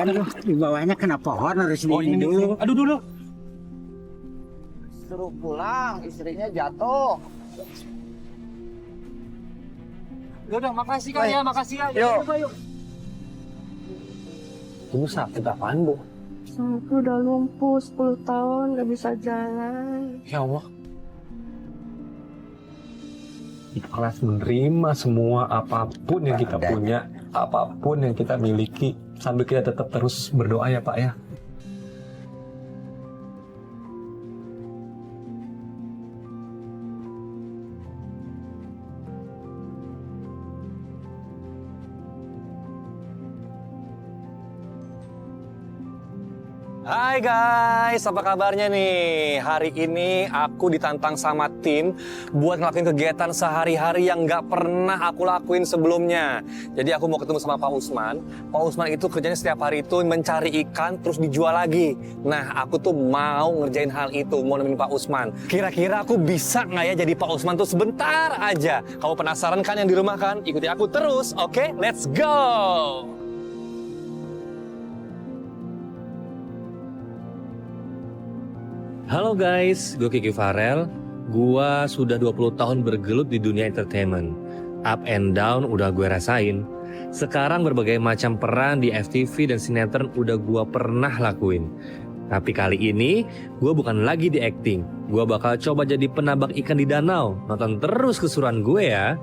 Kan di bawahnya kena pohon harus ini dulu. Aduh dulu. Suruh pulang, istrinya jatuh. Udah, makasih kan ya, makasih ya. Yuk. Yuk. Ibu sakit apaan, Bu? Aku udah lumpuh 10 tahun, gak bisa jalan. Ya Allah. Ikhlas menerima semua apapun yang kita punya, apapun yang kita miliki, sambil kita tetap terus berdoa ya Pak ya. Hai guys, apa kabarnya nih? Hari ini aku ditantang sama tim buat ngelakuin kegiatan sehari-hari yang nggak pernah aku lakuin sebelumnya. Jadi aku mau ketemu sama Pak Usman. Pak Usman itu kerjanya setiap hari itu mencari ikan terus dijual lagi. Nah, aku tuh mau ngerjain hal itu, mau nemenin Pak Usman. Kira-kira aku bisa nggak ya jadi Pak Usman tuh sebentar aja? Kamu penasaran kan yang di rumah kan? Ikuti aku terus, oke? Let's go! Halo guys, gue Kiki Farel. Gua sudah 20 tahun bergelut di dunia entertainment. Up and down udah gue rasain. Sekarang berbagai macam peran di FTV dan sinetron udah gue pernah lakuin. Tapi kali ini, gue bukan lagi di acting. Gue bakal coba jadi penambak ikan di danau. Nonton terus keseruan gue ya.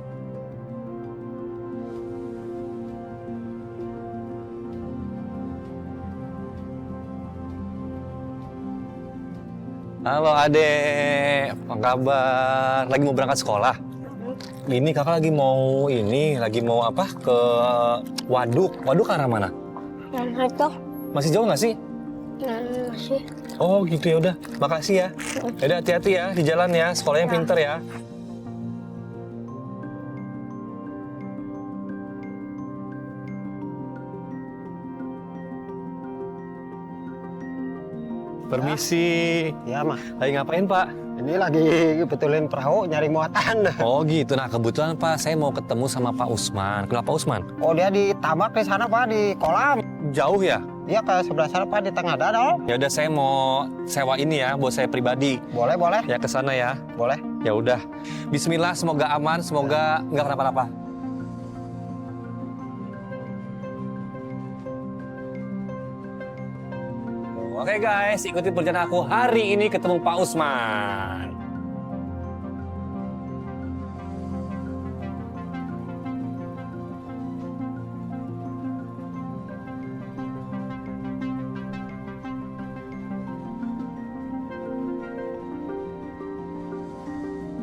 Halo Ade, apa kabar? Lagi mau berangkat sekolah? Ini kakak lagi mau apa? Ke waduk. Waduk ke arah mana? Nah, itu Masih jauh nggak sih? masih. Oh gitu ya udah. Makasih ya. Yaudah hati-hati ya di jalan ya. Sekolahnya pinter ya. Permisi. Ya mah, Lagi ngapain Pak? ini lagi betulin perahu nyari muatan. Oh gitu. Nah kebetulan Pak saya mau ketemu sama Pak Usman. Kenapa Usman? Oh dia di tamak di sana Pak, di kolam. Jauh ya? Dia ke sebelah sana Pak, di tengah danau. Ya udah saya mau sewa ini ya buat saya pribadi. Boleh, boleh, Ya ke sana ya. boleh. Ya udah. Bismillah, semoga aman, semoga nggak kenapa-napa. Oke guys, ikuti perjalanan aku hari ini ketemu Pak Usman.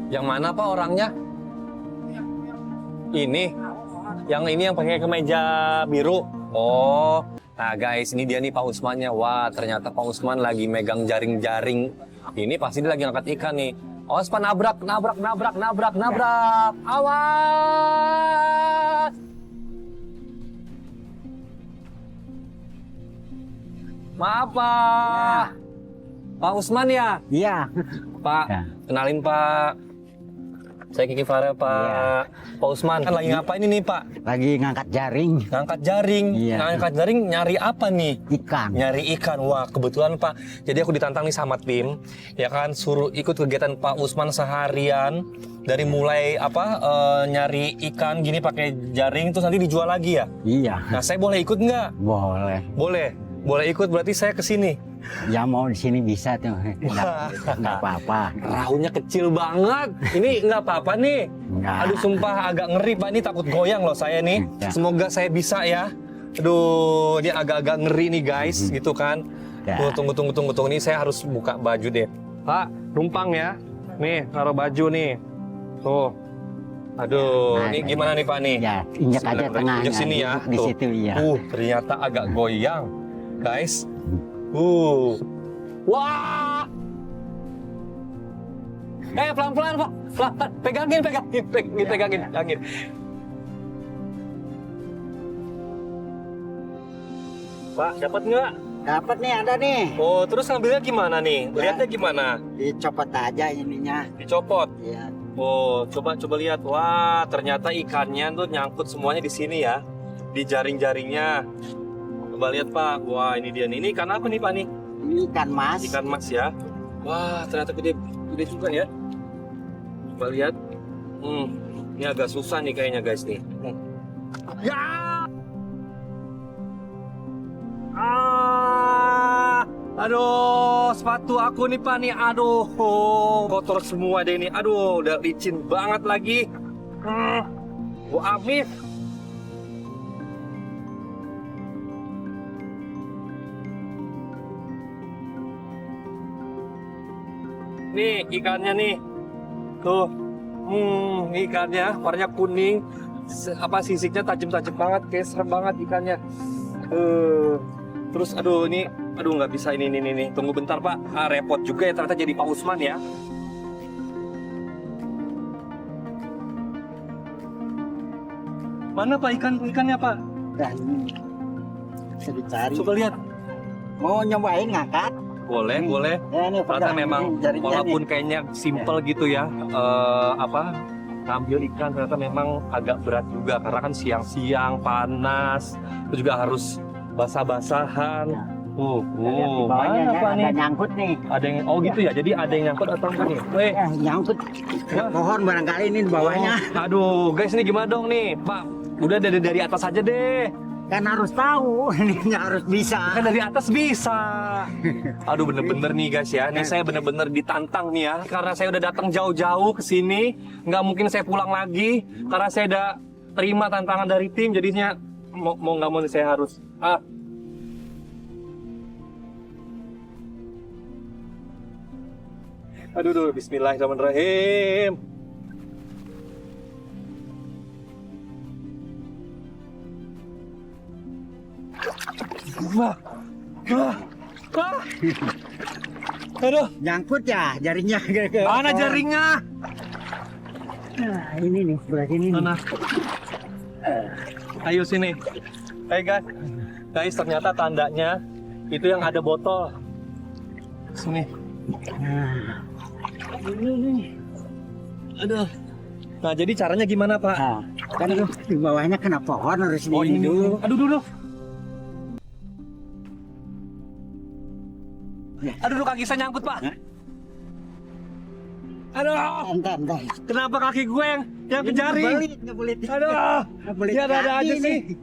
Yang mana Pak orangnya? Ini? Yang ini yang pakai kemeja biru? Oh, nah guys, ini dia nih Pak Usmannya. Wah, ternyata Pak Usman lagi megang jaring-jaring. Ini pasti dia lagi angkat ikan nih. Awas Pak, nabrak. Awas! Maaf Pak. Pak Usman ya? Iya. Pak, Ya. kenalin Pak. Saya Kiki Farel, Pak. Pak Usman, kan lagi ngapain ini, Pak? Lagi ngangkat jaring Ngangkat jaring. Iya. Ngangkat jaring nyari apa nih? ikan. Nyari ikan. Wah, kebetulan, Pak. Jadi aku ditantang nih sama tim, ya kan, suruh ikut kegiatan Pak Usman seharian dari mulai nyari ikan gini pakai jaring terus nanti dijual lagi ya. Iya. Nah, saya boleh ikut nggak? Boleh. Boleh. Boleh ikut berarti saya ke sini. Ya mau di sini bisa tuh. Nggak apa-apa. Perahunya kecil banget. Ini nggak apa-apa nih. Nggak. Aduh sumpah agak ngeri Pak, ini takut goyang loh saya nih. Ya. Semoga saya bisa ya. Aduh, ini agak-agak ngeri nih guys, gitu kan. Ya. Tuh, tunggu. Ini saya harus buka baju deh. Pak, numpang ya. Nih, taruh baju nih. Tuh. Aduh, Nah, ini gimana nih Pak nih? Ya, injak aja Sebentar, tengahnya. injak sini ya. Di Tuh. situ ya. Ternyata agak goyang. Guys. Wah. Pelan-pelan Pak. Pelan. Pegangin. Pak, dapat nggak? Dapat nih, ada nih. Oh, terus ngambilnya gimana nih? Lihatnya gimana? Dicopot aja ininya. Dicopot. Iya. Oh, coba lihat. Wah, ternyata ikannya tuh nyangkut semuanya di sini ya. Di jaring-jaringnya. Coba lihat Pak. Wah ini dia nih. Ini ikan apa nih Pak nih? Ini ikan mas. Ikan mas ya. Wah ternyata gede, gede juga ya. Coba lihat. Ini agak susah nih kayaknya guys nih. Ya. Aduh, sepatu aku nih Pak nih. Aduh, kotor semua deh ini. Aduh, udah licin banget lagi. Gua amis. Nih ikannya nih. Tuh. Ikannya warnanya kuning. Sisiknya tajam-tajam banget, kayak serem banget ikannya. Terus aduh nggak bisa ini. Tunggu bentar Pak. Repot juga ya ternyata jadi Pak Usman ya. Mana Pak ikannya Pak? Dan bisa dicari. Coba lihat. Mau nyobain ngangkat? Boleh. Ya, ini Ternyata memang walaupun kayaknya simple gitu ya, ngambil ikan ternyata memang agak berat juga karena kan siang-siang panas, terus juga harus basah-basahan. Mana Pak nih? Ada nyangkut nih. Ada yang gitu ya. Jadi ada yang nyangkut atau enggak nih? Nyangkut pohon barangkali ini di bawahnya. Aduh, guys ini gimana dong nih, Pak? Udah dari atas aja deh. Kan harus tahu, ini harus bisa. Kan dari atas bisa. Aduh bener-bener nih guys ya. Nih saya bener-bener ditantang nih ya. Karena saya udah datang jauh-jauh ke sini, nggak mungkin saya pulang lagi. Karena saya udah terima tantangan dari tim, jadinya mau nggak mau saya harus. Aduh, bismillahirrahmanirrahim. Aduh, Nyangkut ya jaringnya. mana jaringnya? Nah, ini nih, sebelah sini nih. Mana? Ayo sini. Hai guys. Guys, ternyata tandanya itu yang ada botol. Sini. Nah, Aduh. Nah, jadi caranya gimana, Pak? nah, kan di bawahnya kena pohon harus Oh, ini dulu. Aduh, dulu. Aduh, kaki saya nyangkut, Pak. Aduh. Entar. Kenapa kaki gue yang ke jaring? Ngebelit. Aduh. Ya ada aja sih.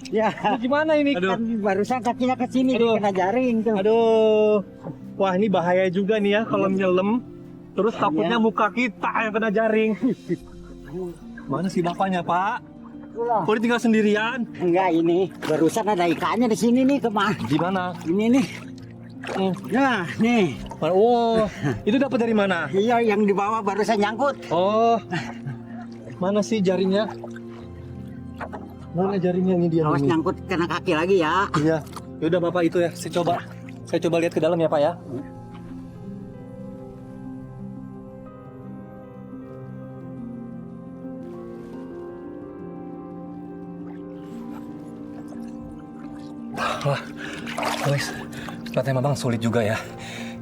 Ya, Ini gimana ini? kan barusan kakinya ke sini Aduh. kena jaring tuh. Aduh. Wah, ini bahaya juga nih ya kalau nyelam. Terus takutnya muka kita yang kena jaring. Mana sih bapaknya, Pak? Kok dia tinggal sendirian? Enggak, ini barusan ada ikannya di sini nih, kemana? Di mana? Ini nih. Nah, nih. Oh, itu dapat dari mana? Iya, yang di bawah barusan nyangkut. Oh. Mana sih jaringnya? Mana jaringnya ini dia Awas nih? nyangkut kena kaki lagi ya. Iya. Ya udah Bapak itu ya, saya coba lihat ke dalam ya, Pak ya. Wah, guys, ternyata memang sulit juga ya.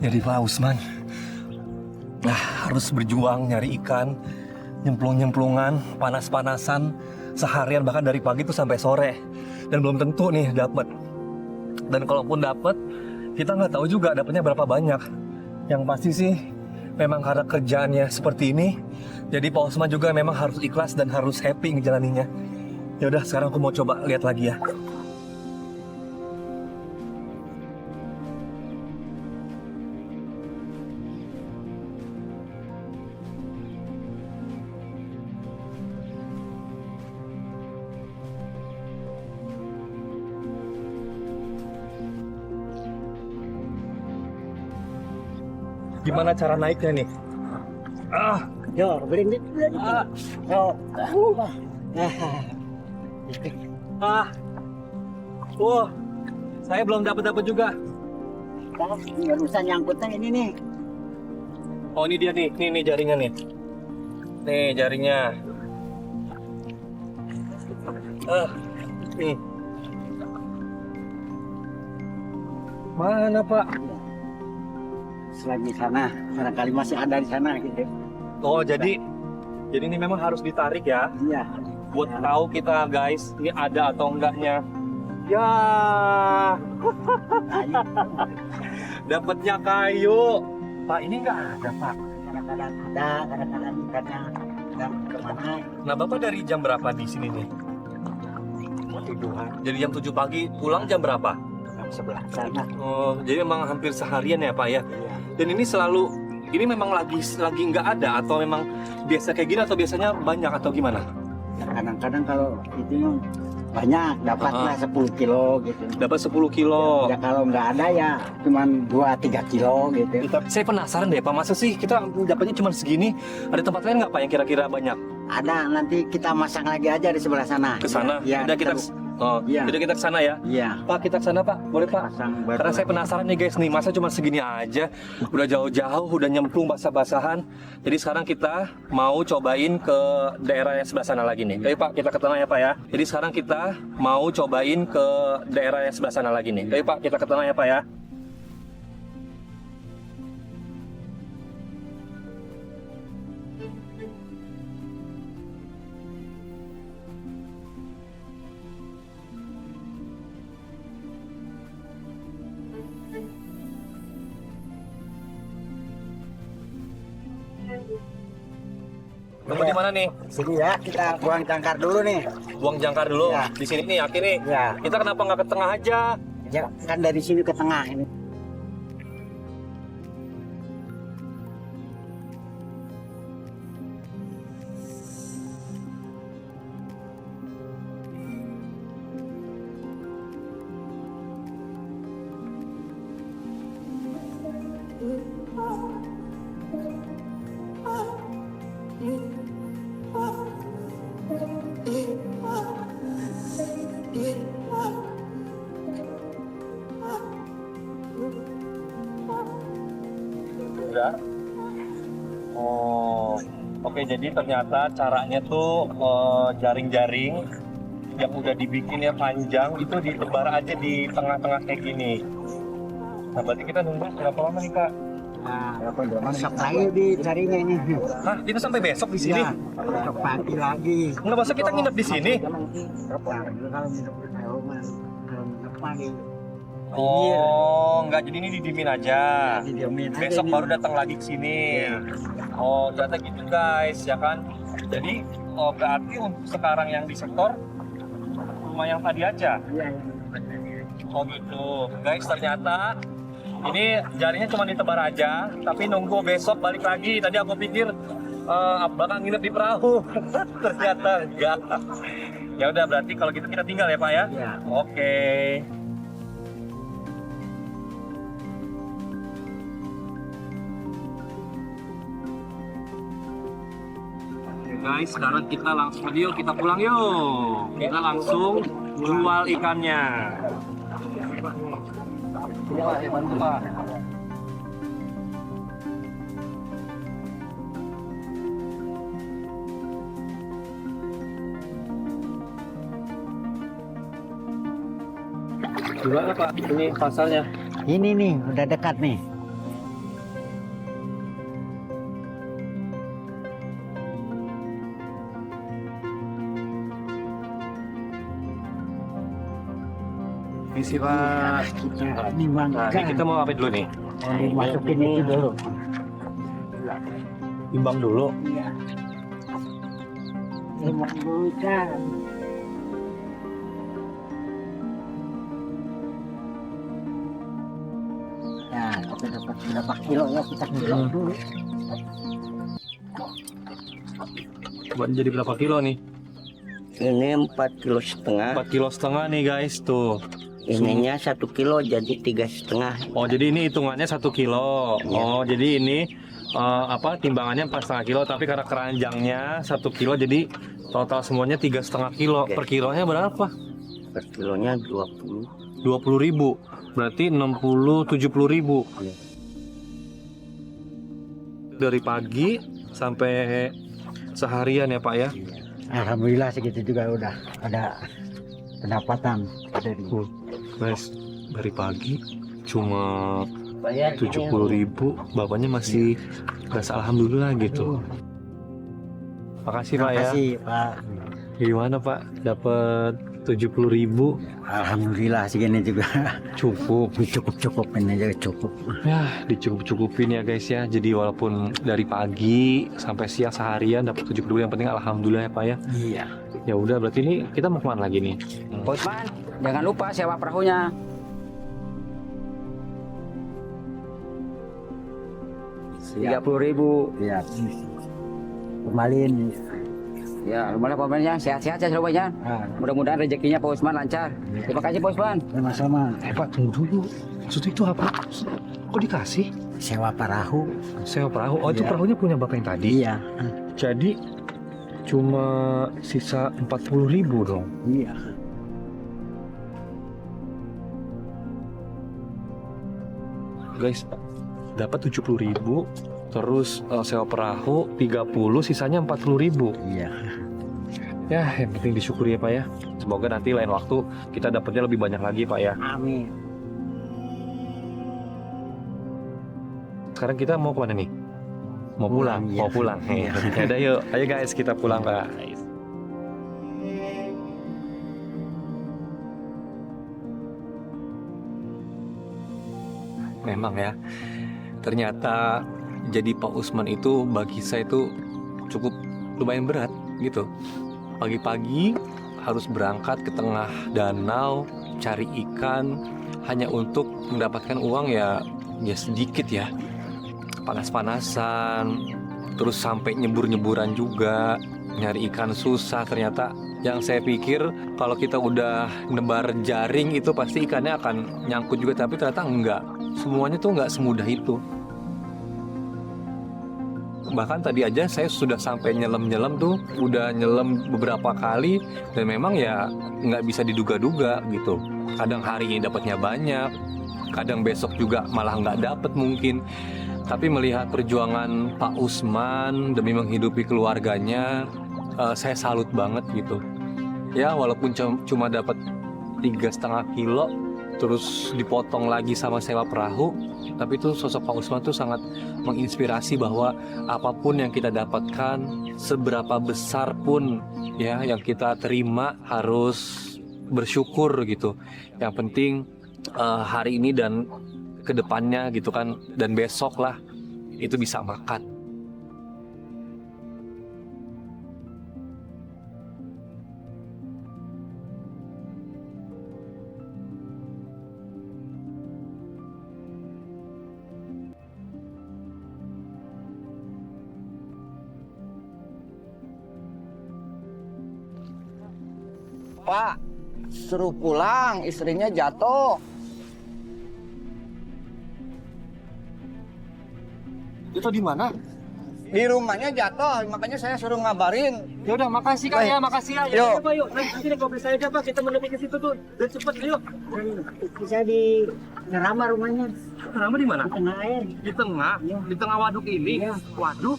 Jadi Pak Usman, harus berjuang nyari ikan, nyemplung-nyemplungan, panas-panasan, seharian bahkan dari pagi tuh sampai sore. Dan belum tentu nih dapet. Dan kalaupun dapet, kita nggak tahu juga dapetnya berapa banyak. Yang pasti sih, memang karena kerjaannya seperti ini, jadi Pak Usman juga memang harus ikhlas dan harus happy ngejalaninya. Ya udah, sekarang aku mau coba lihat lagi ya. Gimana cara naiknya nih? Yo, beliin dit. Yo. Wah, saya belum dapat juga. Barusan nyangkutnya ini nih. Oh, ini dia nih, nih jaringnya nih. Nih jaringnya. Nih. Mana Pak? Selagi sana, barangkali masih ada di sana gitu. Oh, jadi ini memang harus ditarik ya. Iya. Buat tahu kita guys, ini ada atau enggaknya. Ya, dapatnya kayu. Pak, ini nggak ada, Pak. Kadang-kadang ada, kadang-kadang ikannya kadang kemana Nah, Bapak dari jam berapa di sini nih? tiduran Jadi jam 7 pagi, pulang jam berapa? jam sebelah sana. Oh, jadi memang hampir seharian ya, Pak ya. Iya. Dan ini memang lagi nggak ada atau memang biasa kayak gini atau biasanya banyak atau gimana? Kadang-kadang kalau itu banyak dapatlah 10 kilo gitu. Dapat 10 kilo. Ya kalau nggak ada ya cuman 2-3 kilo gitu. Saya penasaran deh, Pak, masa sih kita dapatnya cuma segini? Ada tempat lain nggak, Pak, yang kira-kira banyak? Ada, nanti kita masang lagi aja di sebelah sana. Ke sana? Ya, Udah kita Iya. udah kita ke sana ya. Iya. Pak, kita ke sana, Pak. Boleh, Pak? Pasang baru. Karena saya penasaran nih guys nih, masa cuma segini aja? Udah jauh-jauh, udah nyemplung basah-basahan. Jadi sekarang kita mau cobain ke daerah yang sebelah sana lagi nih. Ayo Pak, kita ke tengah ya Pak ya. Jadi sekarang kita mau cobain ke daerah yang sebelah sana lagi nih. Ayo Pak, kita ke tengah ya Pak ya. Kamu di mana nih? Sini ya, kita buang jangkar dulu nih. Buang jangkar dulu. Ya. Di sini nih, yakin nih. Ya. Kita kenapa nggak ke tengah aja? Ya, kan dari sini ke tengah ini. Udah. Oh, oke. Jadi ternyata caranya tuh jaring-jaring yang udah dibikinnya panjang itu ditebar aja di tengah-tengah kayak gini. Nah, berarti kita nunggu berapa lama nih Kak? Nah, besok lagi dicarinya ini. Hah, kita sampai besok di sini? Ya, besok pagi lagi. Nggak, masa kita nginep di sini? Nah, kalau nginep di rumah, kalau nginep pagi. Oh, nggak, jadi ini didiemin aja. Didiemin aja Besok nih. baru datang lagi ke sini. Oh, ternyata gitu guys, ya kan? Jadi, berarti untuk sekarang yang di sektor rumah yang tadi aja. Iya. Oh gitu, guys, ternyata ini jaringnya cuma ditebar aja, tapi nunggu besok balik lagi. Tadi aku pikir bakal nginep di perahu, ternyata enggak. Ya udah, berarti kalau gitu kita tinggal ya Pak ya. Iya. Oke. Guys, sekarang kita langsung yuk, kita pulang yuk. Kita langsung jual ikannya. Iya Pak, bantu Pak. Gimana Pak, ini pasarnya? Ini nih, udah dekat nih. Misi Pak. Ini Nah, ini kita mau apa dulu nih? masukin itu dulu. Timbang dulu. Iya. Timbang dulu kan. Nah, kita dapat berapa kilo ya, kita kilo dulu. Buat jadi berapa kilo nih? Ini 4,5 kilo. 4,5 kilo nih guys, tuh. Ininya 1 kilo jadi 3,5. Oh, jadi ini hitungannya 1 kilo. Oh, jadi ini timbangannya 4,5 kilo, tapi karena keranjangnya 1 kilo, jadi total semuanya 3,5 kilo. Oke. Per kilonya berapa? Per kilonya 20. 20.000. Berarti 60-70.000. Iya. Dari pagi sampai seharian ya Pak ya? Alhamdulillah segitu juga udah ada pendapatan dari. Guys, dari pagi cuma Bayar 70.000, bapaknya masih rasa alhamdulillah gitu. Makasih Pak Terima ya. kasih Pak. Gimana Pak? Dapat 70.000 Alhamdulillah segini juga. cukup. Cukup-cukupin aja cukup. Ya, dicukup-cukupin ya guys ya. Jadi walaupun dari pagi sampai siang seharian dapat 70.000, yang penting alhamdulillah ya Pak ya. Iya. Ya udah, berarti ini kita mau kemana lagi nih? Pak Usman, jangan lupa sewa perahunya. 30.000. Iya. Kembaliin. Ya, lumayan pemainnya, sehat-sehat ya semuanya. Ah, Mudah-mudahan rezekinya Pak Usman lancar. Terima kasih Pak Usman. sama-sama. Pak, tunggu dulu. Maksudnya itu apa? Kok dikasih? Sewa perahu. Sewa perahu. Oh, itu Iya. perahunya punya Bapak yang tadi? Iya. Jadi cuma sisa 40.000 dong. Iya. Guys, dapat 70.000, terus sewa perahu 30, sisanya 40.000. Iya. Ya, yang penting disyukuri ya Pak ya. Semoga nanti lain waktu kita dapatnya lebih banyak lagi Pak ya. Amin. Sekarang kita mau kemana nih? Mau pulang, Pulang, iya. mau pulang. Ya udah yuk, ayo guys kita pulang Pak. Memang ya, ternyata jadi Pak Usman itu bagi saya itu cukup lumayan berat gitu. Pagi-pagi harus berangkat ke tengah danau cari ikan hanya untuk mendapatkan uang ya sedikit ya. Panas-panasan, terus sampai nyebur-nyeburan juga, nyari ikan susah. Ternyata yang saya pikir kalau kita udah nebar jaring itu pasti ikannya akan nyangkut juga, tapi ternyata enggak. Semuanya tuh enggak semudah itu. Bahkan tadi aja saya sudah sampai nyelam-nyelam tuh, udah nyelam beberapa kali dan memang ya nggak bisa diduga-duga gitu. Kadang hari ini dapatnya banyak, kadang besok juga malah nggak dapet mungkin. Tapi melihat perjuangan Pak Usman demi menghidupi keluarganya, saya salut banget gitu. Ya walaupun cuma dapat 3,5 kilo, terus dipotong lagi sama sewa perahu, tapi itu sosok Pak Usman tuh sangat menginspirasi bahwa apapun yang kita dapatkan, seberapa besar pun ya yang kita terima harus bersyukur gitu. Yang penting hari ini dan kedepannya gitu kan, dan besok lah itu bisa makan. Pak, suruh pulang, istrinya jatuh. Itu di mana? Di rumahnya jatuh, makanya saya suruh ngabarin. Ya udah, makasih Kak ya, makasih ya. Yuk. Pak, yuk. Nanti deh mobil saya aja Pak, kita menuju ke situ tuh. Dan cepet, ayo. Bisa di Nerama rumahnya. Nama di mana? Di tengah air. Di tengah, di tengah waduk ini. Iya. Waduk.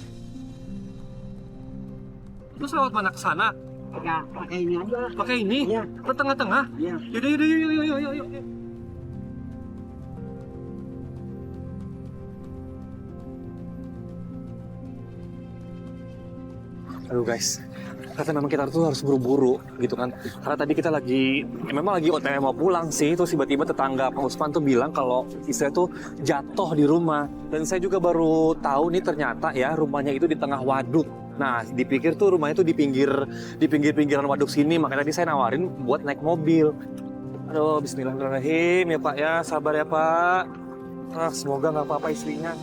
Terus lewat mana ke sana? Ya, pakai ini aja. Pakai ini? Iya. Ke tengah-tengah? Iya. Yaudah, yuk. Aduh guys, ternyata memang kita tuh harus buru-buru gitu kan. Karena tadi kita memang lagi OTW mau pulang sih. Terus tiba-tiba tetangga Pak Usman tuh bilang kalau istri tuh jatuh di rumah. Dan saya juga baru tahu nih ternyata ya rumahnya itu di tengah waduk. Nah, dipikir tuh rumahnya tuh di pinggir-pinggiran waduk sini. Makanya tadi saya nawarin buat naik mobil. Aduh, bismillahirrahmanirrahim ya Pak ya, sabar ya Pak. Semoga nggak apa-apa istrinya.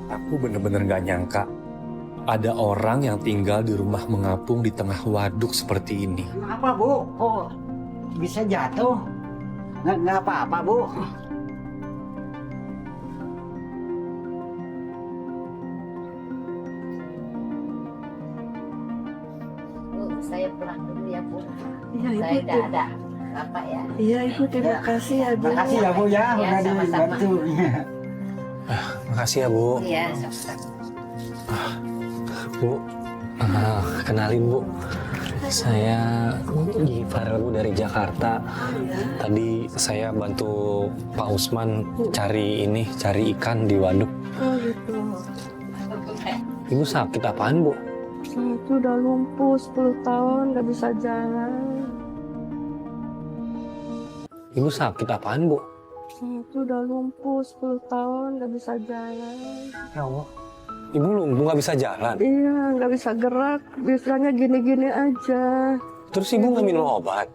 Aku bener-bener gak nyangka ada orang yang tinggal di rumah mengapung di tengah waduk seperti ini. Kenapa Bu? Kok bisa jatuh? Nggak apa-apa Bu. Bu, saya pulang dulu ya Bu. Iya Saya Ibu. tidak ada apa ya. Iya Ibu, terima kasih ya Bu. Makasih ya Bu ya, Ya, udah sama-sama. dibantu. Makasih ya Bu. Iya, sama-sama. Bu, kenalin Bu. Saya Farel Bu dari Jakarta. Tadi saya bantu Pak Usman cari ikan di waduk. Oh gitu. Ibu sakit apaan Bu? Saya itu udah lumpuh 10 tahun, nggak bisa jalan. Ibu sakit apaan Bu? Saya itu udah lumpuh 10 tahun, nggak bisa jalan. Ya Allah. Ibu lumpuh nggak bisa jalan. Iya, nggak bisa gerak. Biasanya gini-gini aja. Terus Ibu nggak minum obat?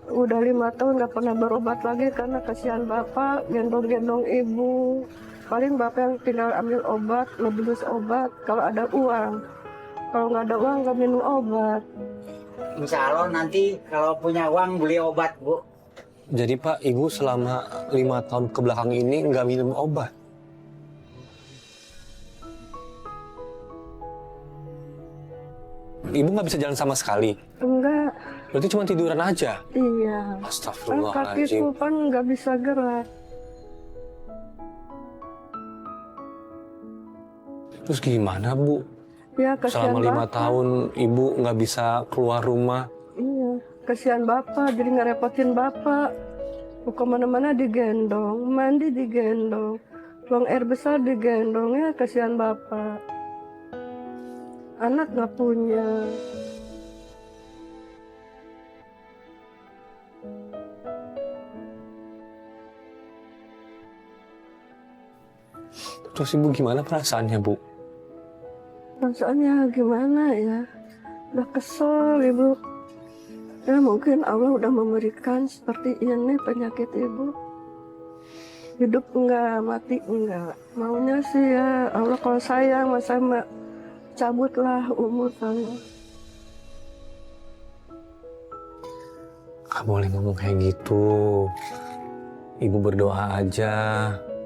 Udah 5 tahun nggak pernah berobat lagi karena kasihan bapak gendong-gendong ibu. Paling bapak yang tinggal ambil obat, ngebus obat kalau ada uang. Kalau nggak ada uang nggak minum obat. Insya Allah nanti kalau punya uang beli obat Bu. Jadi Pak, Ibu selama 5 tahun kebelakang ini nggak minum obat. Ibu nggak bisa jalan sama sekali. Enggak, Berarti cuma tiduran aja. iya. Kan Astagfirullahaladzim. kakiku kan nggak bisa gerak. Terus gimana Bu? Ya kasihan Selama 5 bapak. tahun Ibu nggak bisa keluar rumah. Iya, kasihan bapak, jadi ngerepotin bapak. Mau kemana-mana digendong, mandi digendong, buang air besar digendong, ya kasihan bapak. Anak nggak punya. Terus Ibu gimana perasaannya Bu? Perasaannya gimana ya? Udah kesel ibu. Ya mungkin Allah udah memberikan seperti ini penyakit ibu. Hidup enggak, mati enggak. Maunya sih ya Allah kalau sayang sama cabutlah umur saya. Gak boleh ngomong kayak gitu. Ibu berdoa aja.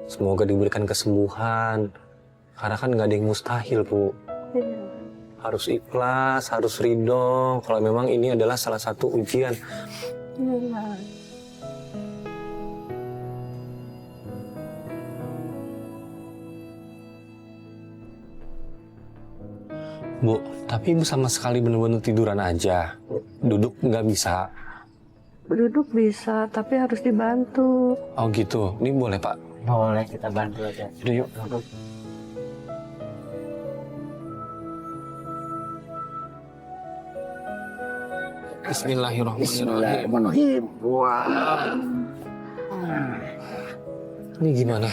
Semoga diberikan kesembuhan. Karena kan gak ada yang mustahil Bu. Iya. Harus ikhlas, harus ridho. Kalau memang ini adalah salah satu ujian. Iya. Bu, tapi Ibu sama sekali benar-benar tiduran aja. Duduk nggak bisa. Duduk bisa, tapi harus dibantu. Oh gitu, ini boleh Pak? Boleh kita bantu aja. Yaudah yuk. Bismillahirrahmanirrahim. Bismillahirrahmanirrahim. Wah. Ini gimana?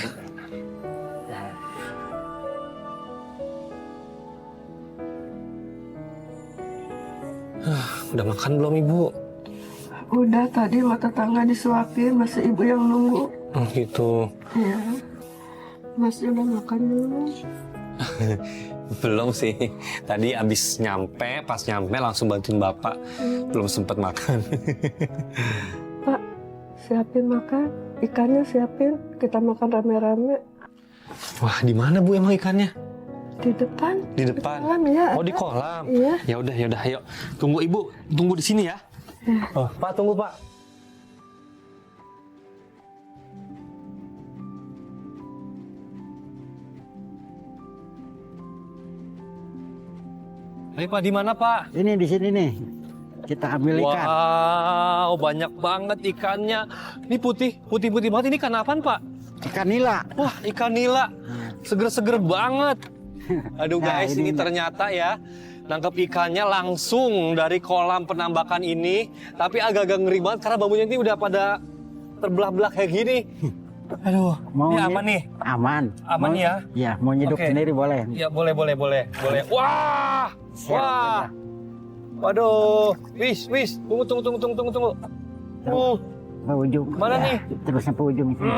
Udah makan belum Ibu? Udah tadi mata tangga disuapin, masih ibu yang nunggu. Oh gitu. Iya. Masih udah makan dulu. Belum sih. Tadi abis nyampe, pas nyampe langsung bantuin Bapak. Belum sempat makan. Pak, siapin makan. Ikannya siapin, kita makan rame-rame. Wah, di mana Bu emang ikannya? Di depan. Di depan. Kolam ya. Oh, di kolam. Iya. Ya udah, ayo. Tunggu Ibu, tunggu di sini ya. Oh, Pak, tunggu Pak. Ayo Pak, di mana Pak? Ini di sini nih. Kita ambil ikan. Wow, banyak banget ikannya. Ini putih banget. Ini ikan apaan Pak? Ikan nila. Wah, ikan nila. Seger-seger banget. Aduh Nah, guys, ini ini ternyata ya nangkep ikannya langsung dari kolam penambakan ini. Tapi agak-agak ngeri banget karena bambunya ini udah pada terbelah-belah kayak gini. Aduh, ini aman nih? Aman. Aman Mau- ya? Ya, mau hidup Oke. sendiri boleh. Ya boleh. Wah, Siap, wah. Waduh, wis. Tunggu. Ke ujung. Mana Ya, nih? Terus sampai ujung sini.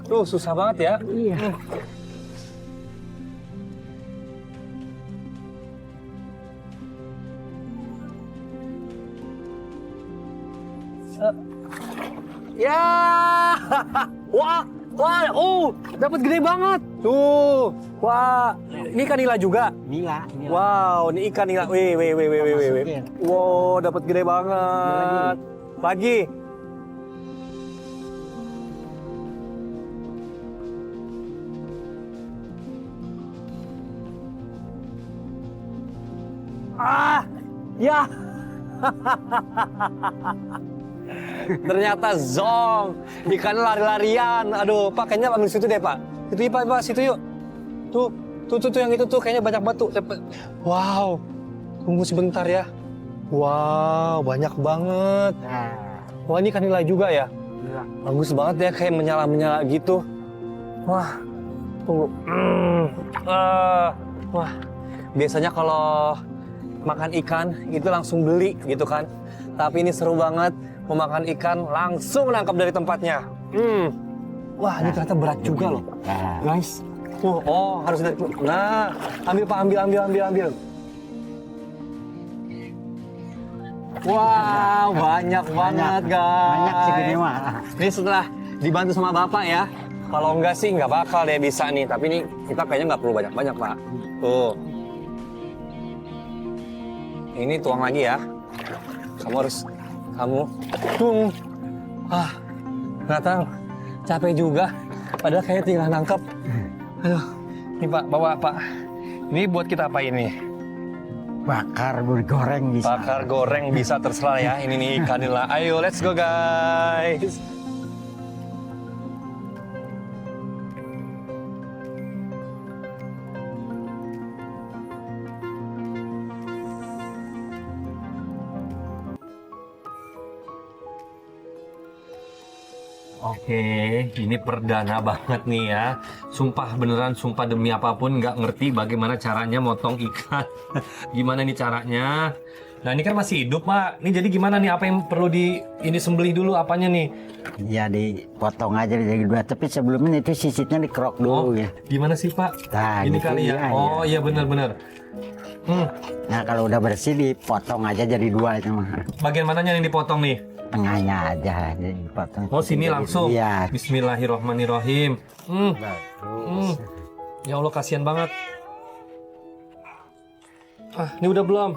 Tuh, susah banget ya. Iya. Ya, wah, dapat gede banget. Tuh, wah, ini ikan nila juga. Nila. Wow, ini ikan nila. Wih. Masukin. Wow, dapat gede banget. Lagi. Ya. Ternyata zong, ikan lari-larian. Aduh, Pak, kayaknya ambil situ deh, Pak. Itu ya, Pak, situ yuk. Tuh, yang itu tuh kayaknya banyak batu. Wow, tunggu sebentar ya. Wow, banyak banget. Wah, ini ikan nila juga ya? Bagus banget ya, kayak menyala-menyala gitu. Wah, tunggu. Wah, biasanya kalau makan ikan itu langsung beli gitu kan. Tapi ini seru banget, memakan ikan langsung nangkap dari tempatnya. Wah, ini ternyata berat juga loh, guys. Oh, harus dari. Nah, ambil Pak, ambil. Wow, banyak banget guys. Banyak segini mah. Ini setelah dibantu sama Bapak ya. Kalau enggak sih nggak bakal deh bisa nih. Tapi ini kita kayaknya nggak perlu banyak-banyak, Pak. Tuh. Ini tuang lagi ya. Kamu tung. Nggak tahu. Capek juga. Padahal kayaknya tinggal nangkep. Aduh. Ini Pak, bawa Pak. Ini buat kita apa ini? Bakar, goreng bisa. Bakar, goreng bisa terserah ya. Ini nih ikan nila. Ayo, let's go guys. Oke, ini perdana banget nih ya. Sumpah beneran, sumpah demi apapun nggak ngerti bagaimana caranya motong ikan. Gimana nih caranya? Nah ini kan masih hidup, Pak. Ini jadi gimana nih? Apa yang perlu ini sembelih dulu apanya nih? Ya dipotong aja jadi dua. Tapi sebelumnya itu sisitnya dikerok dulu ya. Gimana sih, Pak? Nah, Ini gitu kali ya? Oh iya bener-bener. Nah kalau udah bersih dipotong aja jadi dua itu mah. Bagian mananya yang dipotong nih? Tengahnya aja dipotong. Oh sini Jadi, langsung? Iya. Bismillahirrohmanirrohim. Ya Allah kasihan banget. Ini udah belum?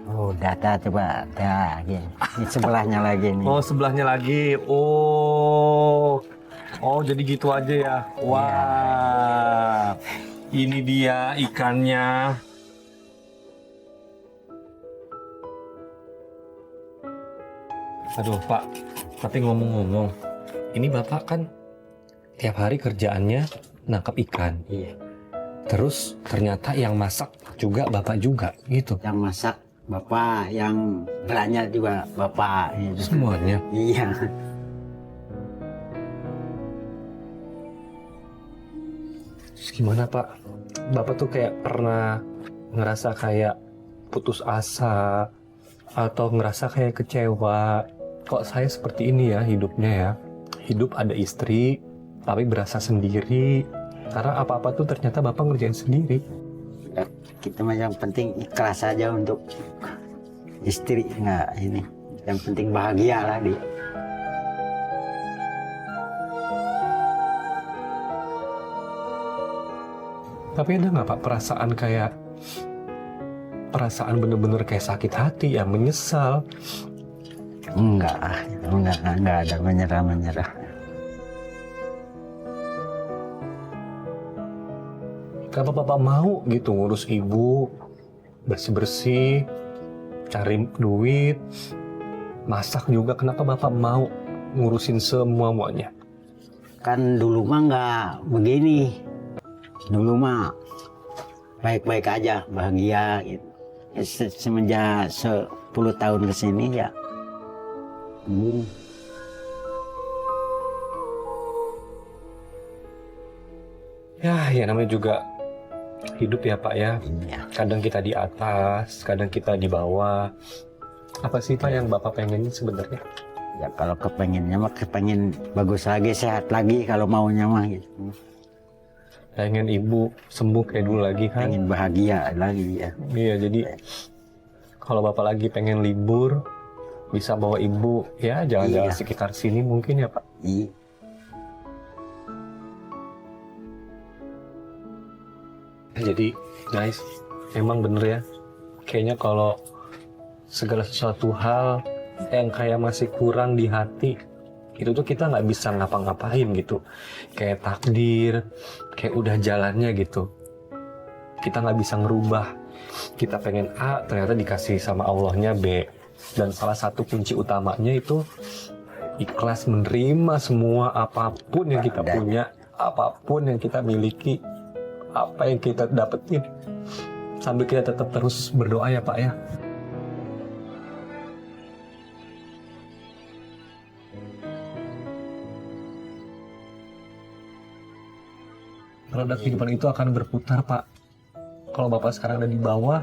Oh, data coba. Ya, gini. Ini sebelahnya lagi nih. Oh sebelahnya lagi. Oh jadi gitu aja ya. Wah, ini dia ikannya. Aduh Pak, tapi ngomong-ngomong, ini Bapak kan tiap hari kerjaannya nangkap ikan. Iya. Terus ternyata yang masak juga Bapak juga gitu. Yang masak Bapak, yang belanja juga Bapak. Gitu. Semuanya. Iya. Terus gimana Pak? Bapak tuh kayak pernah ngerasa kayak putus asa atau ngerasa kayak kecewa. Kok saya seperti ini ya hidupnya ya. Hidup ada istri, tapi berasa sendiri. Karena apa-apa tuh ternyata Bapak ngerjain sendiri. Kita mah yang penting ikhlas aja untuk istri, nggak ini. Yang penting bahagia lah dia. Tapi ada nggak Pak perasaan bener-bener kayak sakit hati ya, menyesal? Enggak ada menyerah. Kenapa Bapak mau gitu ngurus ibu, bersih-bersih, cari duit, masak juga, kenapa Bapak mau ngurusin semuanya? Kan dulu mah nggak begini. Dulu mah baik-baik aja, bahagia gitu. Semenjak 10 tahun ke sini ya begini. Ya namanya juga hidup ya Pak ya. Iya. Kadang kita di atas, kadang kita di bawah. Apa sih Pak yang Bapak pengen sebenarnya? Ya kalau kepengennya mah kepengen bagus lagi, sehat lagi kalau maunya mah gitu. Pengen ibu sembuh kayak dulu lagi kan? Pengen bahagia lagi ya. Iya, jadi kalau Bapak lagi pengen libur, bisa bawa ibu ya jalan-jalan Iya. sekitar sini mungkin ya Pak. Iya. Jadi guys, emang bener ya, kayaknya kalau segala sesuatu hal yang kayak masih kurang di hati, itu tuh kita nggak bisa ngapa-ngapain gitu. Kayak takdir, kayak udah jalannya gitu. Kita nggak bisa ngerubah. Kita pengen A, ternyata dikasih sama Allahnya B. Dan salah satu kunci utamanya itu ikhlas menerima semua apapun yang kita punya, apapun yang kita miliki, apa yang kita dapetin, sambil kita tetap terus berdoa ya Pak ya. Roda kehidupan itu akan berputar Pak. Kalau Bapak sekarang ada di bawah,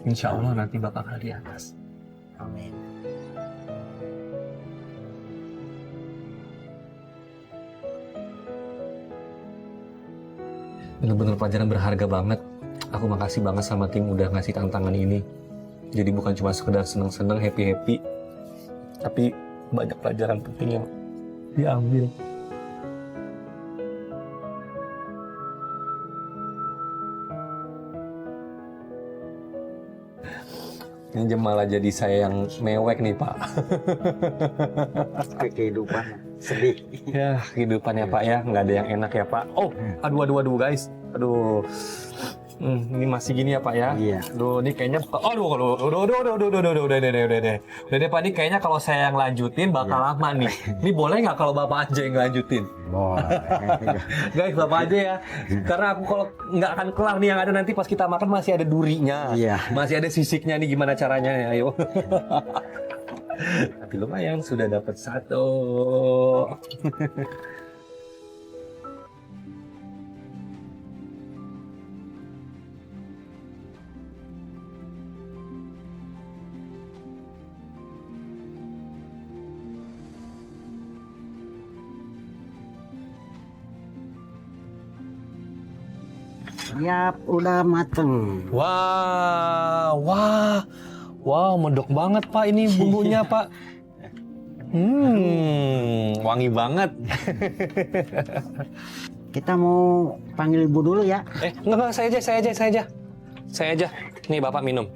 insya Allah nanti Bapak akan di atas. Amin. Bener-bener pelajaran berharga banget. Aku makasih banget sama tim udah ngasih tantangan ini. Jadi bukan cuma sekedar seneng-seneng, happy-happy, tapi banyak pelajaran penting yang diambil. Ini malah jadi saya yang mewek nih Pak. Kehidupan sedih. Ya, kehidupannya Pak ya, nggak ada yang enak ya Pak. Oh, aduh guys. Aduh. Ini masih gini ya Pak ya. Iya. Aduh, ini kayaknya udah deh Pak, ini kayaknya kalau saya yang lanjutin bakal lama nih. Ini boleh nggak kalau Bapak aja yang lanjutin? Boleh. Guys, Bapak aja ya. Karena aku kalau nggak akan kelar nih, yang ada nanti pas kita makan masih ada durinya. Iya. Masih ada sisiknya nih, gimana caranya? Ayo. Tapi lumayan, sudah dapat satu. Siap, udah mateng. Wah, medok banget Pak ini bumbunya Pak. Wangi banget. Kita mau panggil ibu dulu ya. Enggak, saya aja. Nih Bapak minum.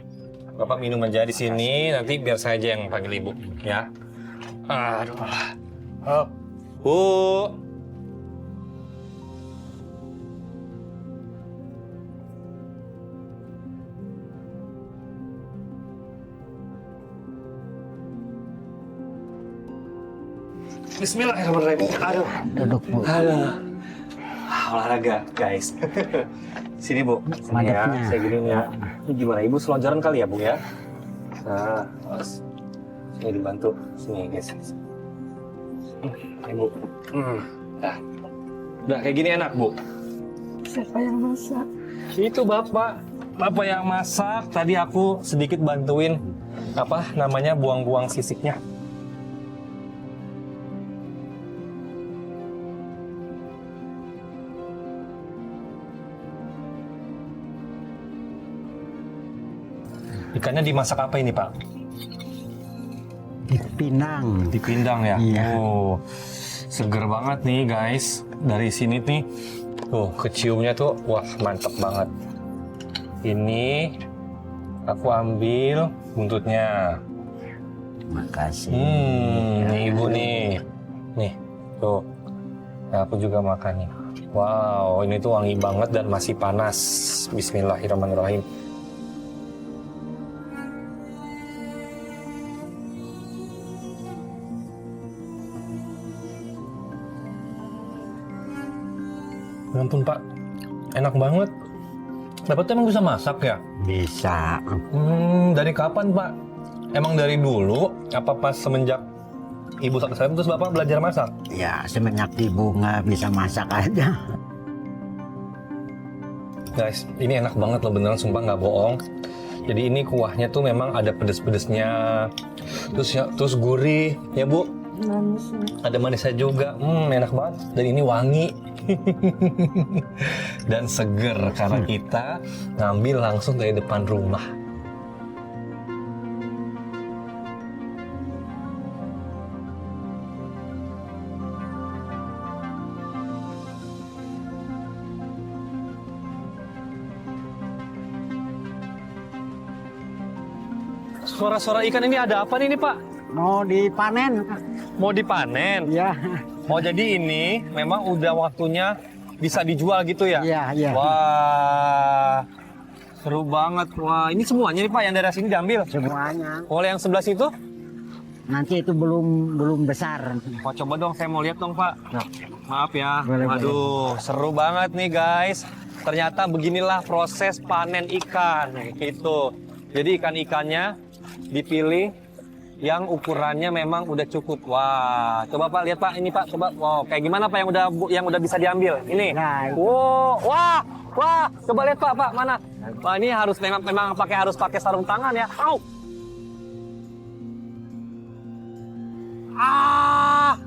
Bapak minum aja di sini, nanti biar saya aja yang panggil ibu, ya. Aduh. Oh. Bu. Bismillahirrahmanirrahim. Aduh. Duduk, Bu. Olahraga, guys. Sini, Bu. Sini ya, Madepnya. saya gini ya. Ini gimana, Ibu selonjoran kali ya, Bu ya? Nah, terus. Sini dibantu. Sini, guys. Ibu. Nah. Udah kayak gini enak, Bu? Siapa yang masak? Itu Bapak. Bapak yang masak. Tadi aku sedikit bantuin, buang-buang sisiknya. Ikannya dimasak apa ini, Pak? Dipindang. Dipindang ya? Iya. Oh, seger banget nih guys. Dari sini nih, tuh keciumnya tuh, wah mantep banget. Ini aku ambil buntutnya. Terima kasih. Nih ibu nih. Nih, tuh. Nah, aku juga makan nih. Wow, ini tuh wangi banget dan masih panas. Bismillahirrahmanirrahim. Ya ampun Pak, enak banget. Bapak tuh emang bisa masak ya? Bisa. Dari kapan Pak? Emang dari dulu? Apa pas semenjak Ibu sakit saya terus Bapak belajar masak? Ya, semenjak ibu nggak bisa masak aja. Guys, ini enak banget loh beneran, sumpah nggak bohong. Jadi ini kuahnya tuh memang ada pedes-pedesnya, terus gurih ya Bu. Manisnya. Ada manisnya juga, enak banget. Dan ini wangi dan seger karena kita ngambil langsung dari depan rumah. Suara-suara ikan ini ada apa nih Pak? Mau dipanen. Mau dipanen? Ya, Oh jadi ini memang udah waktunya bisa dijual gitu ya? iya, iya. Wah, seru banget. Wah, ini semuanya nih Pak yang daerah sini diambil? Semuanya. Kalau yang sebelah situ? Nanti itu belum besar. Wah, coba dong, saya mau lihat dong Pak. Maaf ya. Boleh, Waduh, seru banget nih guys. Ternyata beginilah proses panen ikan. Gitu. Jadi ikan-ikannya dipilih yang ukurannya memang udah cukup. Wah, coba Pak lihat Pak, ini Pak, coba. Wow, kayak gimana Pak yang udah bisa diambil? Ini. Nah, Wow, wah, coba lihat Pak, mana? Wah, ini harus memang harus pakai sarung tangan ya. Au. Ah.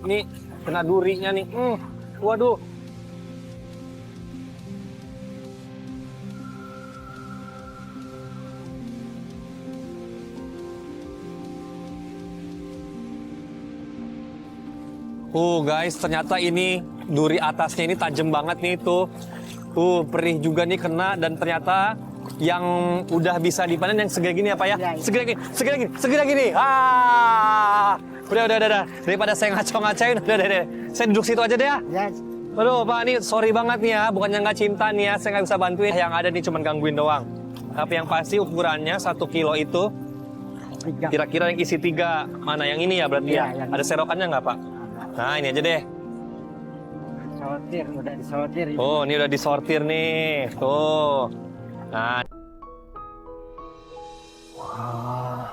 Ini kena durinya nih. Waduh. Guys, ternyata ini duri atasnya ini tajam banget nih tuh. Perih juga nih kena dan ternyata yang udah bisa dipanen yang segera gini apa ya? Segera gini. Udah. Daripada saya ngaco-ngacain, udah. Saya duduk situ aja deh ya. ya, Aduh, Pak, ini sorry banget nih ya, bukannya nggak cinta nih ya, saya nggak bisa bantuin. Yang ada nih cuma gangguin doang. Tapi yang pasti ukurannya 1 kilo itu kira-kira yang isi 3. Mana yang ini ya berarti Iya, ya? yang Ada serokannya nggak Pak? Nah ini aja deh. sortir, udah disortir. Oh ini udah disortir nih. Tuh. Nah. Wah.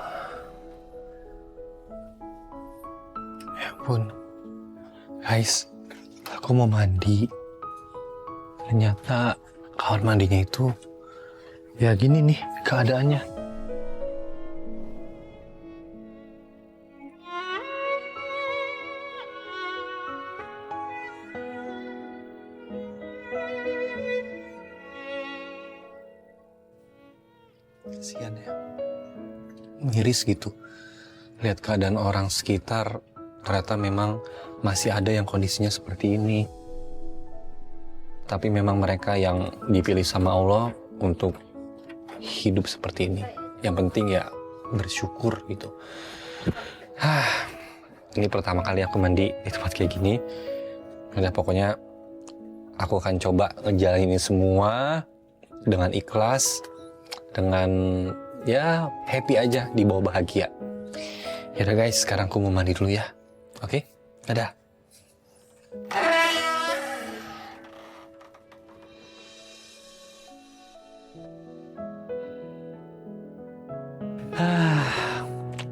Ya ampun. Guys, aku mau mandi. Ternyata kamar mandinya itu ya gini nih keadaannya. Kasihan ya. Miris gitu. Lihat keadaan orang sekitar, ternyata memang masih ada yang kondisinya seperti ini. Tapi memang mereka yang dipilih sama Allah untuk hidup seperti ini. Yang penting ya bersyukur gitu. Ini pertama kali aku mandi di tempat kayak gini. Udah pokoknya aku akan coba ngejalanin ini semua dengan ikhlas, dengan ya happy aja, di bawah bahagia. Yaudah guys, sekarang aku mau mandi dulu ya. Oke? Dadah.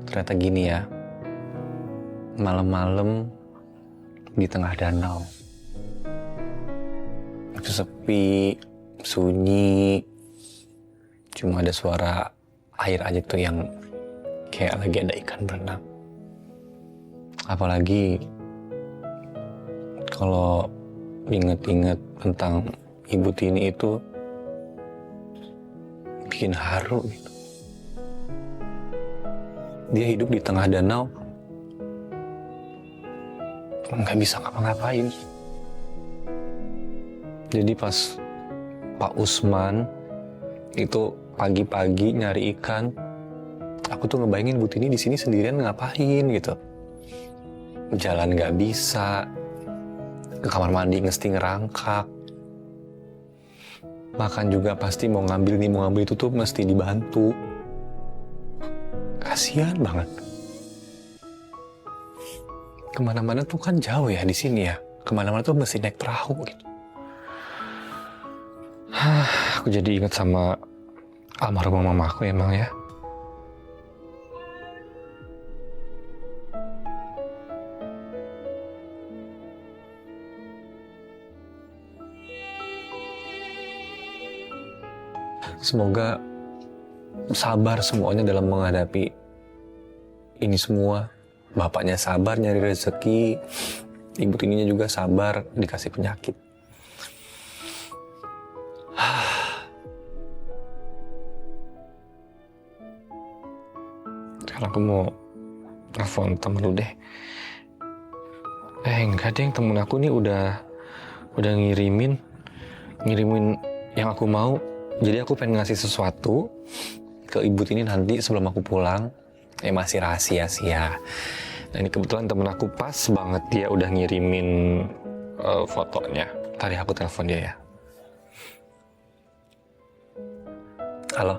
Ternyata gini ya, malam-malam di tengah danau. Itu sepi, sunyi, cuma ada suara air aja tuh yang kayak lagi ada ikan berenang. Apalagi kalau inget-inget tentang Ibu Tini itu bikin haru gitu. Dia hidup di tengah danau, nggak bisa ngapa-ngapain. Jadi pas Pak Usman itu pagi-pagi nyari ikan, aku tuh ngebayangin Bu Tini di sini sendirian ngapain gitu. Jalan nggak bisa, ke kamar mandi mesti ngerangkak. Makan juga pasti mau ngambil nih, mau ngambil itu tuh mesti dibantu. Kasihan banget. Kemana-mana tuh kan jauh ya di sini ya. Kemana-mana tuh mesti naik perahu gitu. Aku jadi ingat sama almarhumah mamaku emang ya. Semoga sabar semuanya dalam menghadapi ini semua. Bapaknya sabar nyari rezeki, Ibu Tininya juga sabar dikasih penyakit. Sekarang aku mau telepon temen lu deh. Enggak deh, temen aku nih udah ngirimin yang aku mau Jadi aku pengen ngasih sesuatu ke ibu ini nanti sebelum aku pulang. Masih rahasia sih ya. Dan ini kebetulan temen aku pas banget dia udah ngirimin fotonya. Tadi aku telepon dia ya. Halo.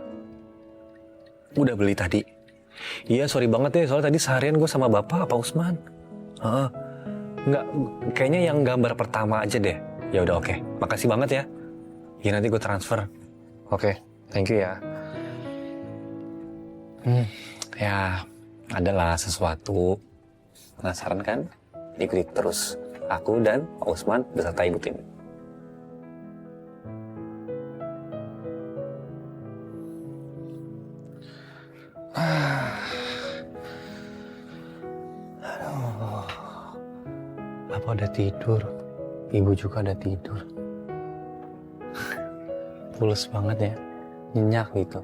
Udah beli tadi? Iya, sorry banget ya. Soalnya tadi seharian gue sama bapak, Pak Usman. Enggak, kayaknya yang gambar pertama aja deh. Ya udah oke. Makasih banget ya. Ya nanti gue transfer. Oke, thank you ya. Ya, adalah sesuatu. Penasaran kan? Ikuti terus aku dan Pak Usman beserta Ibu Tim. Aduh, Bapak udah tidur, Ibu juga udah tidur. Pules banget ya, nyenyak gitu.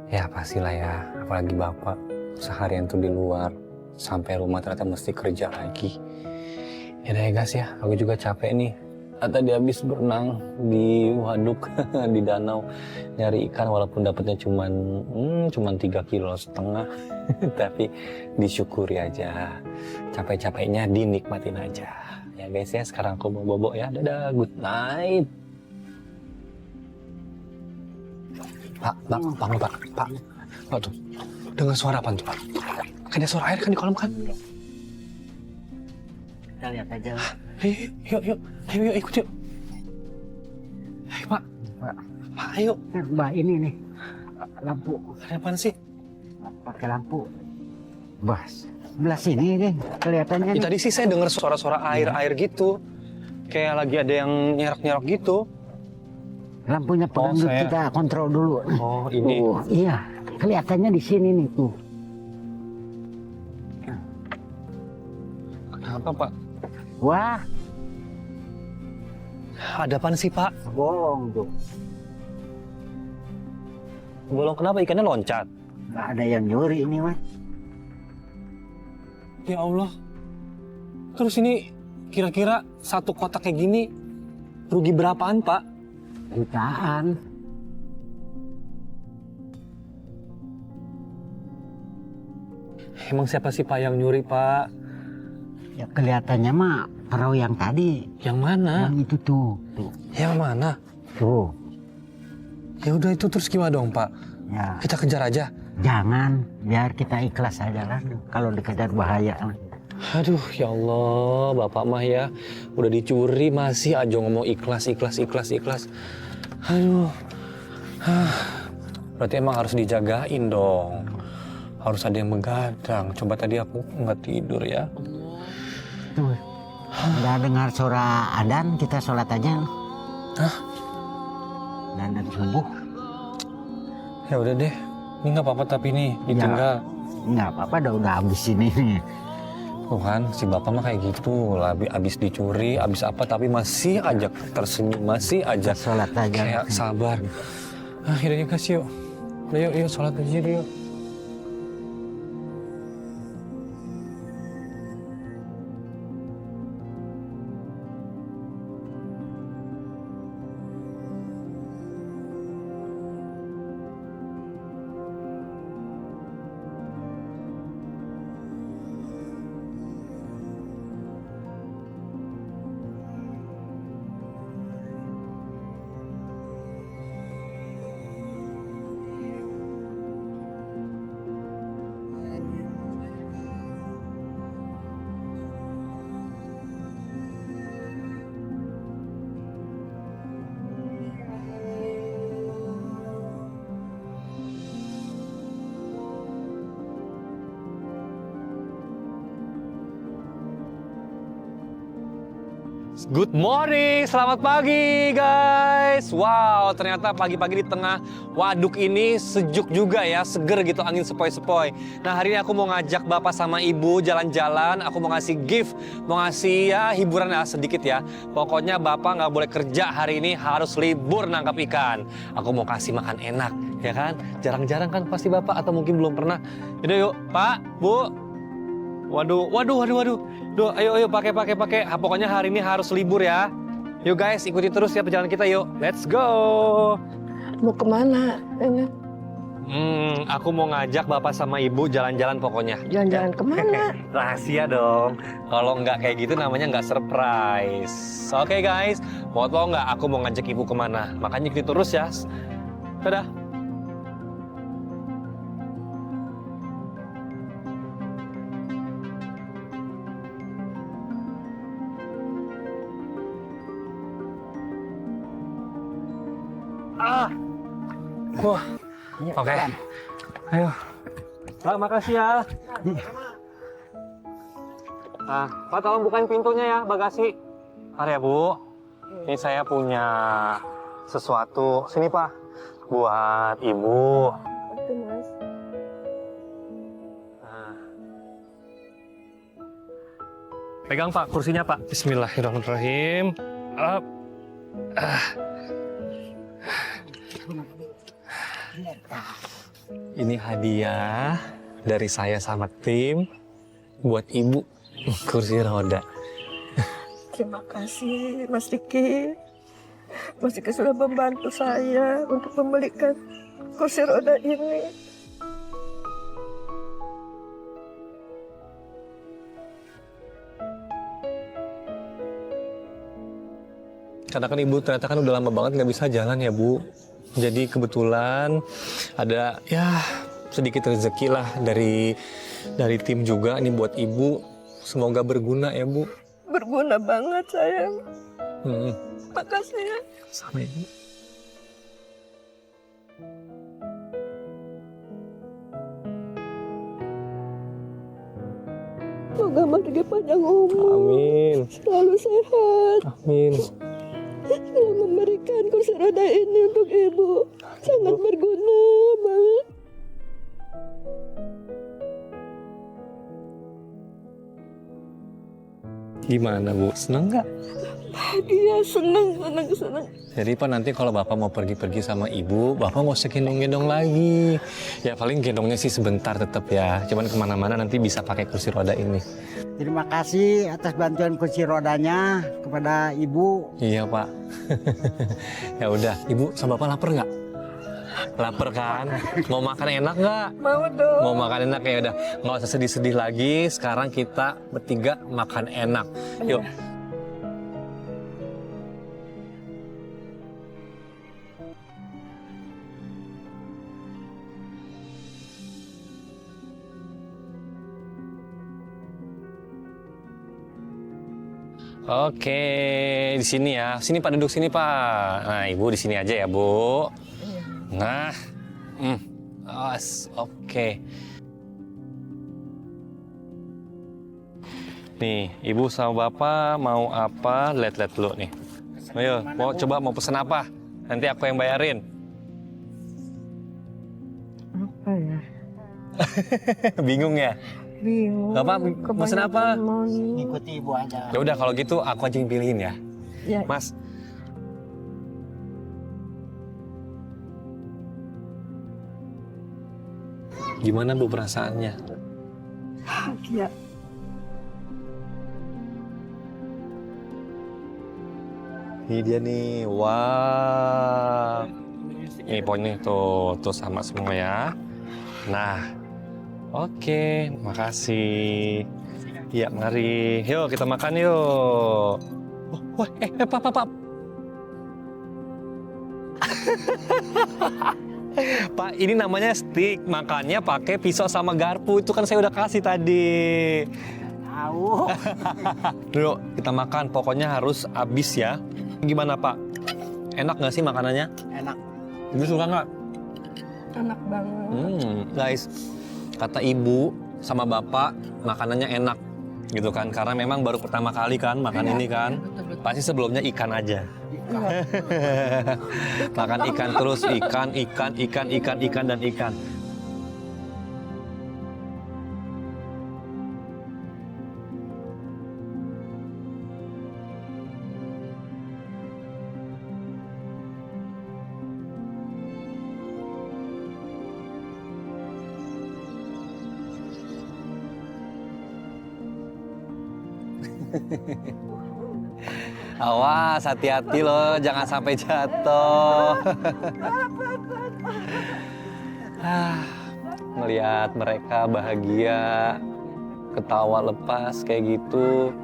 Ya pastilah ya, apalagi Bapak seharian tuh di luar, sampai rumah ternyata mesti kerja lagi. Ya deh guys ya, aku juga capek nih. Tadi habis berenang di waduk di danau nyari ikan walaupun dapatnya cuman 3,5 kilo. Tapi disyukuri aja. Capek-capeknya dinikmatin aja. Ya guys ya, sekarang aku mau bobo ya. Dadah, good night. Pak, bangun Pak. Pak tuh, dengar suara apa tuh Pak? Ada suara air kan di kolam kan? Kita lihat aja. Ayo ikut yuk. Ayo Pak. Pak, ayo. Mbak ini nih, lampu. Ada apaan sih? Pakai lampu. Bas, sebelah sini nih kelihatannya. Ya, tadi sih saya dengar suara-suara air gitu. Kayak lagi ada yang nyerok-nyerok gitu. Lampunya pegang dulu, kita kontrol dulu. Oh, ini. Iya, kelihatannya di sini nih tuh. Kenapa Pak? Wah, Ada apaan sih Pak? bolong tuh. Bolong kenapa? Ikannya loncat? Nggak ada yang nyuri ini, Mas. Ya Allah. Terus ini kira-kira satu kotak kayak gini rugi berapaan Pak? Jutaan. Emang siapa sih Pak yang nyuri Pak? Ya kelihatannya mah perahu yang tadi. Yang mana? Yang itu tuh. Tuh. Yang mana? Tuh. Ya udah itu terus gimana dong Pak? Ya, Kita kejar aja. jangan. Biar kita ikhlas aja lah. Kalau dikejar bahaya. Aduh ya Allah, Bapak mah ya udah dicuri masih aja ngomong ikhlas. Aduh. Berarti emang harus dijagain dong. Harus ada yang begadang. Coba tadi aku nggak tidur ya. Tuh. Udah dengar suara adzan, kita sholat aja. Hah? Dan subuh. Ya udah deh. Ini nggak apa-apa tapi nih ditinggal. Nggak apa-apa, udah habis ini. Tuh kan si Bapak mah kayak gitu. Abis dicuri, abis apa tapi masih aja tersenyum, masih aja Kita sholat aja. kayak sabar. Akhirnya guys yuk. Udah yuk sholat aja yuk. Good morning, selamat pagi guys. Wow, ternyata pagi-pagi di tengah waduk ini sejuk juga ya, seger gitu, angin sepoi-sepoi. Nah hari ini aku mau ngajak Bapak sama Ibu jalan-jalan, aku mau ngasih gift, mau ngasih ya hiburan ya sedikit ya. Pokoknya Bapak nggak boleh kerja hari ini, harus libur nangkap ikan. Aku mau kasih makan enak, ya kan? Jarang-jarang kan pasti Bapak atau mungkin belum pernah. Yaudah yuk, Pak, Bu. Waduh. Duh, ayo pakai. Pokoknya hari ini harus libur ya. Yuk guys, ikuti terus ya perjalanan kita yuk. Let's go. Mau kemana? Nenek? Aku mau ngajak bapak sama ibu jalan-jalan pokoknya. Jalan-jalan kemana? Rahasia dong. Kalau nggak kayak gitu namanya nggak surprise. Oke guys, mau tau nggak aku mau ngajak ibu kemana? Makanya ikuti terus ya. Dadah. Wah, oke. Ayo. Pak, makasih ya. Nah, Pak tolong bukain pintunya ya, bagasi. Mari ya, Bu. Ini saya punya sesuatu. Sini, Pak. Buat Ibu. Itu Mas. Nah. Pegang, Pak, kursinya, Pak. Bismillahirrahmanirrahim. Up. Ini hadiah dari saya sama tim buat Ibu, kursi roda. Terima kasih Mas Diki. Mas Diki sudah membantu saya untuk membelikan kursi roda ini. Karena kan Ibu ternyata kan udah lama banget nggak bisa jalan ya, Bu. Jadi kebetulan ada ya sedikit rezeki lah dari tim juga ini buat Ibu. Semoga berguna ya, Bu. Berguna banget sayang. Hmm. Makasih ya. Sama Ibu. Semoga Mas Diki panjang umur. Amin. Selalu sehat. Amin. Telah memberikan kursi roda ini untuk Ibu. Sangat berguna banget. Gimana, Bu? Seneng nggak? Iya, senang. Jadi Pak nanti kalau Bapak mau pergi-pergi sama Ibu, Bapak nggak usah gendong-gendong lagi. Ya paling gendongnya sih sebentar tetap ya. Cuman kemana-mana nanti bisa pakai kursi roda ini. Terima kasih atas bantuan kursi rodanya kepada Ibu. Iya Pak. Ya udah, Ibu sama Bapak lapar nggak? Lapar kan? Mau makan enak nggak? Mau dong. Mau makan enak ya udah. Nggak usah sedih-sedih lagi. Sekarang kita bertiga makan enak. Yuk. Oke, di sini ya. Sini Pak, duduk sini Pak. Nah, Ibu di sini aja ya, Bu. Nah, oke. Nih, Ibu sama Bapak mau apa? Lihat-lihat dulu nih. Ayo, mau pesen apa? Nanti aku yang bayarin. Apa ya? Bingung ya? Bingung. Bapak pesen apa? Ikuti Ibu aja. Ya udah kalau gitu aku aja yang pilihin ya. Ya. Mas. Gimana Bu perasaannya? Bahagia. Ini dia nih, wah. Ini poinnya tuh sama semua ya. Nah, oke, makasih. Iya, mari. Yuk kita makan yuk. Oh, wah, Pak. Pak, ini namanya steak. Makannya pakai pisau sama garpu. Itu kan saya udah kasih tadi. Tahu. Yuk, kita makan. Pokoknya harus habis ya. Gimana Pak? Enak nggak sih makanannya? Enak. Ibu suka nggak? Enak banget. Guys, kata Ibu sama Bapak makanannya enak gitu kan. Karena memang baru pertama kali kan makan ini kan. Pasti sebelumnya ikan aja. Makan ikan terus, ikan dan ikan. Awas, hati-hati loh, jangan sampai jatuh. ngelihat mereka bahagia, ketawa lepas kayak gitu.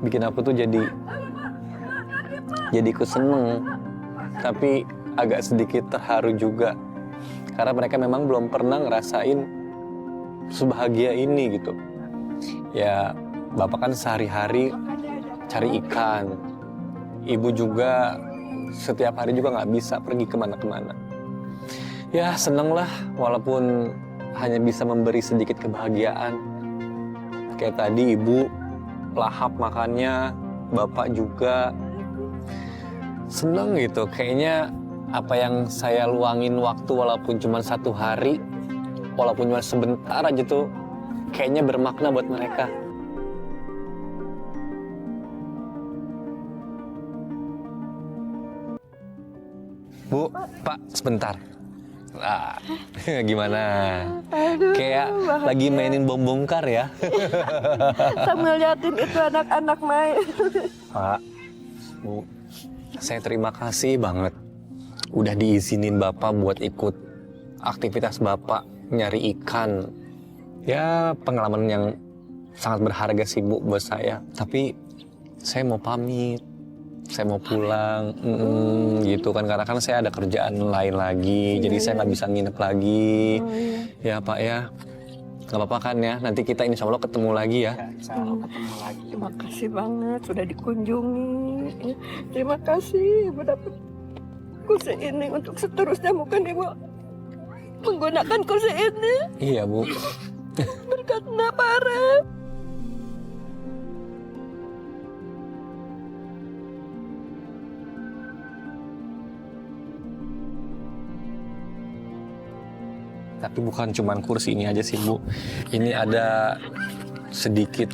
Bikin aku tuh jadi ikut seneng. Tapi agak sedikit terharu juga. Karena mereka memang belum pernah ngerasain sebahagia ini gitu. Ya, Bapak kan sehari-hari cari ikan. Ibu juga setiap hari juga nggak bisa pergi kemana-kemana. Ya seneng lah, walaupun hanya bisa memberi sedikit kebahagiaan. Kayak tadi ibu lahap makannya, bapak juga seneng gitu. Kayaknya apa yang saya luangin waktu walaupun cuma 1 hari, walaupun cuma sebentar aja tuh, kayaknya bermakna buat mereka. Bu, Pak, sebentar. Ah, gimana? Aduh, Kayak bahagia. lagi mainin bom bongkar ya. Sambil liatin itu anak-anak main. Pak, Bu, saya terima kasih banget udah diizinin Bapak buat ikut aktivitas Bapak nyari ikan. Ya, pengalaman yang sangat berharga sih Bu buat saya. Tapi saya mau pamit. Saya mau pulang, gitu kan, karena kan saya ada kerjaan lain lagi, jadi saya nggak bisa nginep lagi. Ya Pak ya, nggak apa-apa kan ya, nanti kita insya Allah ketemu lagi ya. Terima kasih banget sudah dikunjungi. Terima kasih Ibu dapat kursi ini untuk seterusnya mungkin Ibu menggunakan kursi ini Iya Bu. berkatnya parah. Tapi bukan cuman kursi ini aja sih Bu. Ini ada sedikit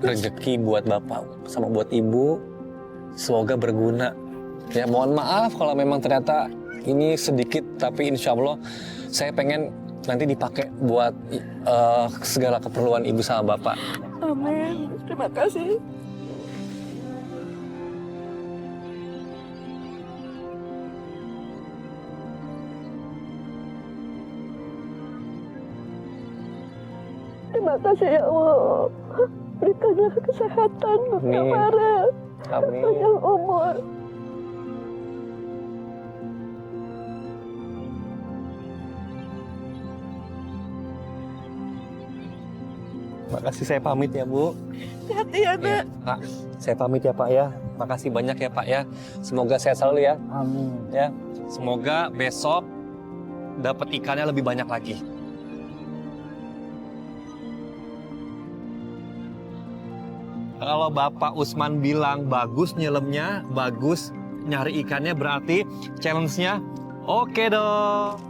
rezeki buat Bapak sama buat Ibu. Semoga berguna. Ya mohon maaf kalau memang ternyata ini sedikit, tapi insya Allah saya pengen nanti dipakai buat segala keperluan Ibu sama Bapak. Amin. Terima kasih. Terima kasih ya Allah. Berikanlah kesehatan untuk Amin. Mara. Amin. Panjang umur. Makasih, saya pamit ya Bu. Hati-hati ya, Ya, Nak. Pak, saya pamit ya Pak ya. Makasih banyak ya Pak ya. Semoga sehat selalu ya. Amin. Ya, semoga besok dapat ikannya lebih banyak lagi. Kalau Bapak Usman bilang bagus nyelemnya, bagus nyari ikannya, berarti challenge-nya oke dong.